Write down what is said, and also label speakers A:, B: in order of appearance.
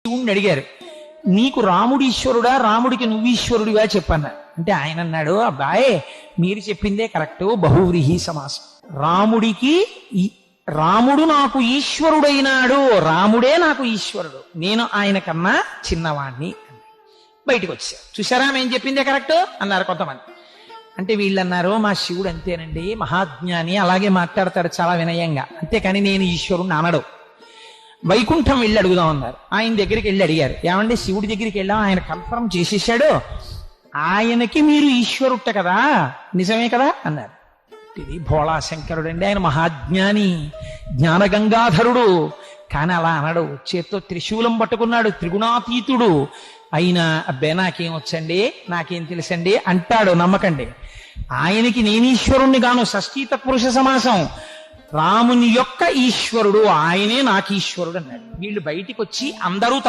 A: శివుణ్ణి అడిగారు, నీకు రాముడు ఈశ్వరుడా, రాముడికి నువ్వు ఈశ్వరుడిగా చెప్పన్నా అంటే ఆయన అన్నాడు, అబ్బాయ్ మీరు చెప్పిందే కరెక్ట్, బహువ్రీహి సమాసం. రాముడు నాకు ఈశ్వరుడైనాడు, రాముడే నాకు ఈశ్వరుడు, నేను ఆయన కన్నా చిన్నవాణ్ణి. బయటకు వచ్చారు. చూసారా మేము చెప్పిందే కరెక్ట్ అన్నారు కొంతమంది. అంటే వీళ్ళు అన్నారు, మా శివుడు అంతేనండి, మహాజ్ఞాని, అలాగే మాట్లాడతాడు చాలా వినయంగా, అంతేకాని నేను ఈశ్వరుణ్ణి అనడు. వైకుంఠం వెళ్ళి అడుగుదాం అన్నారు. ఆయన దగ్గరికి వెళ్ళి అడిగారు, ఏమంటే శివుడి దగ్గరికి వెళ్ళాం, ఆయన కన్ఫర్మ్ చేసేసాడు, ఆయనకి మీరు ఈశ్వరుట్ట కదా, నిజమే కదా అన్నారు. ఇది భోళాశంకరుడు అండి, ఆయన మహాజ్ఞాని, జ్ఞానగంగాధరుడు, కానీ అలా అనడు. చేత్తో త్రిశూలం పట్టుకున్నాడు, త్రిగుణాతీతుడు అయినా అబ్బే నాకేం వచ్చండి, నాకేం తెలుసండి అంటాడు. నమ్మకండి, ఆయనకి నేను ఈశ్వరుణ్ణి గాను, షష్ఠీ తత్పురుష సమాసం, రాముని యొక్క ఈశ్వరుడు ఆయనే నాకు ఈశ్వరుడు అన్నాడు. వీళ్ళు బయటికి వచ్చి అందరూ తల